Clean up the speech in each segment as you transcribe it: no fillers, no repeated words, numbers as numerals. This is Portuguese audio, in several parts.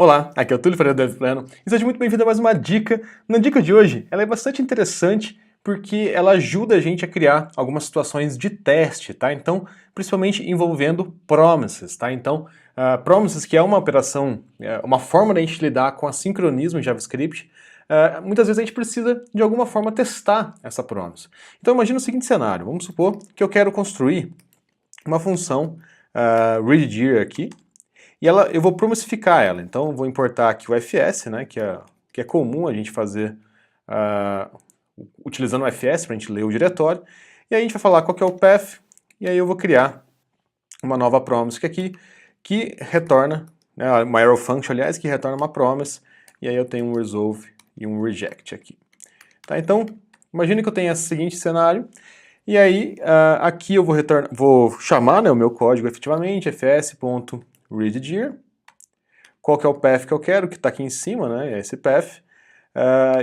Olá, aqui é o Túlio Ferreira do DevPlano e seja muito bem-vindo a mais uma dica. Na dica de hoje, ela é bastante interessante porque ela ajuda a gente a criar algumas situações de teste, tá? Então, principalmente envolvendo promises, tá? Então, promises, que é uma operação, uma forma da gente lidar com assincronismo em JavaScript, muitas vezes a gente precisa de alguma forma testar essa promise. Então, imagina o seguinte cenário, vamos supor que eu quero construir uma função readDir aqui, e eu vou promisificar ela, então eu vou importar aqui o fs, né, que é comum a gente fazer utilizando o fs para a gente ler o diretório, e aí a gente vai falar qual que é o path, e aí eu vou criar uma nova promise aqui, que retorna, né, uma arrow function, aliás, que retorna uma promise, e aí eu tenho um resolve e um reject aqui. Tá, então, imagine que eu tenho esse seguinte cenário, e aí aqui eu vou chamar, né, o meu código efetivamente, fs.readDir, qual que é o path que eu quero, que está aqui em cima, né, é esse path,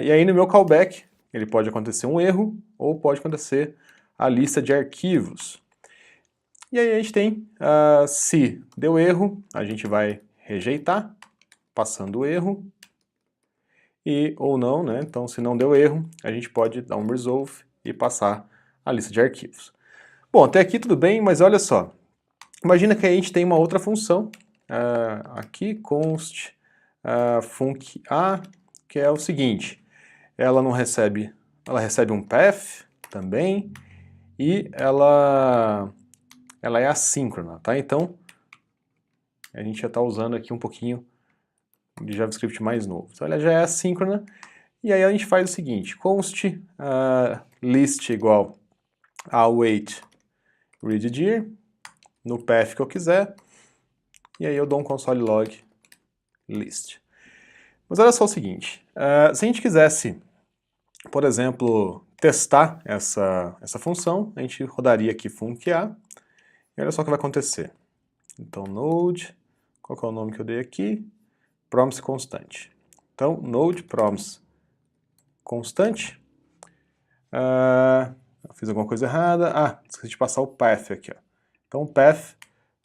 e aí no meu callback, ele pode acontecer um erro, ou pode acontecer a lista de arquivos. E aí a gente tem, se deu erro, a gente vai rejeitar, passando o erro, ou não, né, então se não deu erro, a gente pode dar um resolve e passar a lista de arquivos. Bom, até aqui tudo bem, mas olha só, imagina que a gente tem uma outra função, aqui, const func_a, que é o seguinte, ela recebe um path também, e ela é assíncrona, tá? Então, a gente já está usando aqui um pouquinho de JavaScript mais novo. Então, ela já é assíncrona, e aí a gente faz o seguinte, const list igual await readDir, no path que eu quiser, e aí eu dou um console log list. Mas olha só o seguinte, se a gente quisesse, por exemplo, testar essa função, a gente rodaria aqui func_a, e olha só o que vai acontecer. Então, node, qual que é o nome que eu dei aqui? Promise constante. Então, node promise constante. Eu fiz alguma coisa errada. Esqueci de passar o path aqui. Ó. Então, o path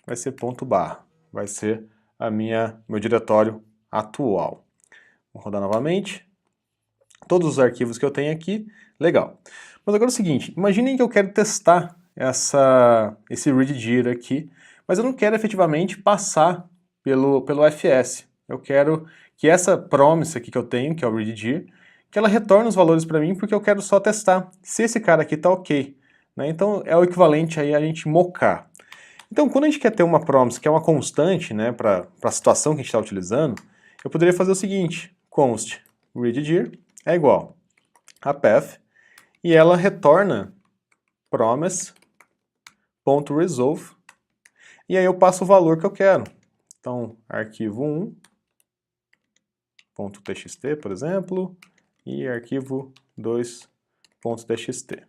vai ser ponto barra. Vai ser meu diretório atual. Vou rodar novamente. Todos os arquivos que eu tenho aqui, legal. Mas agora é o seguinte, imaginem que eu quero testar esse readDir aqui, mas eu não quero efetivamente passar pelo fs. Eu quero que essa promise aqui que eu tenho, que é o readDir, que ela retorne os valores para mim, porque eu quero só testar se esse cara aqui está ok. Né? Então é o equivalente aí a gente mocar. Então quando a gente quer ter uma promise que é uma constante, né, para a situação que a gente está utilizando, eu poderia fazer o seguinte, const readDir é igual a path, e ela retorna promise.resolve, e aí eu passo o valor que eu quero. Então, arquivo 1.txt, por exemplo, e arquivo 2.txt.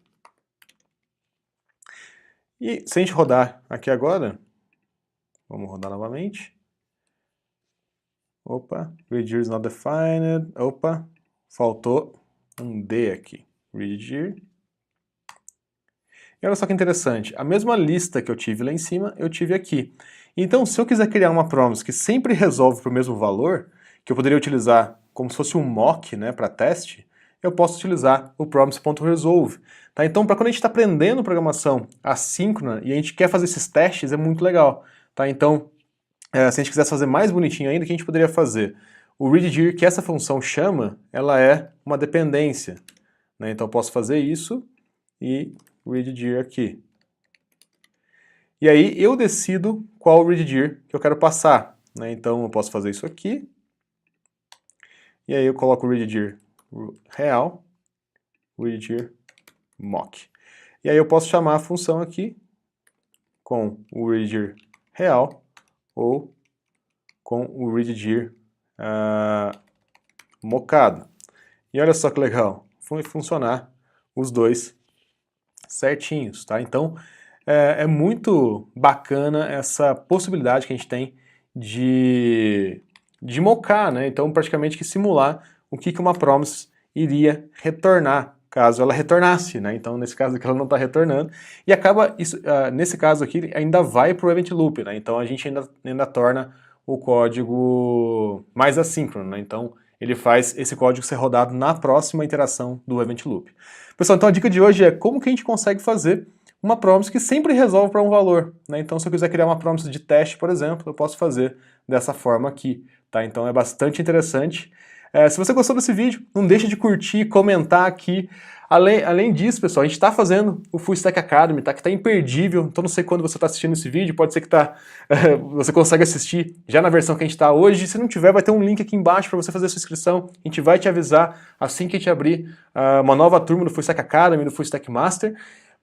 E se a gente rodar aqui agora, vamos rodar novamente. Opa, readDir is not defined. Opa, faltou um D aqui. readDir. E olha só que interessante, a mesma lista que eu tive lá em cima, eu tive aqui. Então, se eu quiser criar uma promise que sempre resolve para o mesmo valor, que eu poderia utilizar como se fosse um mock, né, para teste, eu posso utilizar o promise.resolve. Tá? Então, para quando a gente está aprendendo programação assíncrona e a gente quer fazer esses testes, é muito legal. Tá? Então, se a gente quisesse fazer mais bonitinho ainda, o que a gente poderia fazer? O readDir que essa função chama, ela é uma dependência. Né? Então, eu posso fazer isso e readDir aqui. E aí eu decido qual readDir que eu quero passar. Né? Então eu posso fazer isso aqui. E aí eu coloco o readDir real, readDir mock. E aí eu posso chamar a função aqui com o readDir real ou com o readDir mocado. E olha só que legal, vai funcionar os dois certinhos, tá? Então, é muito bacana essa possibilidade que a gente tem de mocar, né? Então, praticamente que simular o que uma promise iria retornar, caso ela retornasse, né? Então, nesse caso aqui ela não está retornando, e acaba, nesse caso aqui, ainda vai para o event loop, né? Então, a gente ainda torna o código mais assíncrono, né? Então ele faz esse código ser rodado na próxima iteração do Event Loop. Pessoal, então a dica de hoje é como que a gente consegue fazer uma promise que sempre resolve para um valor, né? Então se eu quiser criar uma promise de teste, por exemplo, eu posso fazer dessa forma aqui, tá? Então é bastante interessante. Se você gostou desse vídeo, não deixe de curtir, comentar aqui. Além disso, pessoal, a gente está fazendo o Full Stack Academy, tá? Que está imperdível, então não sei quando você está assistindo esse vídeo, pode ser que você consegue assistir já na versão que a gente está hoje. Se não tiver, vai ter um link aqui embaixo para você fazer a sua inscrição. A gente vai te avisar assim que a gente abrir uma nova turma do Full Stack Academy, do Full Stack Master.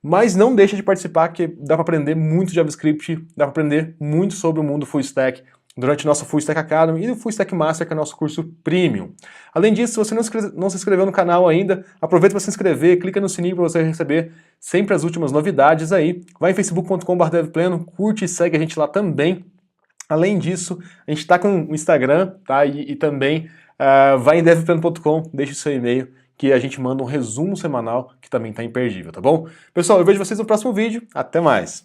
Mas não deixa de participar, que dá para aprender muito JavaScript, dá para aprender muito sobre o mundo Full Stack durante o nosso Full Stack Academy e o Full Stack Master, que é o nosso curso Premium. Além disso, se você não se inscreveu no canal ainda, aproveita para se inscrever, clica no sininho para você receber sempre as últimas novidades aí. Vai em facebook.com/devpleno, curte e segue a gente lá também. Além disso, a gente está com o Instagram, tá? E também vai em devpleno.com, deixa o seu e-mail, que a gente manda um resumo semanal que também está imperdível, tá bom? Pessoal, eu vejo vocês no próximo vídeo. Até mais!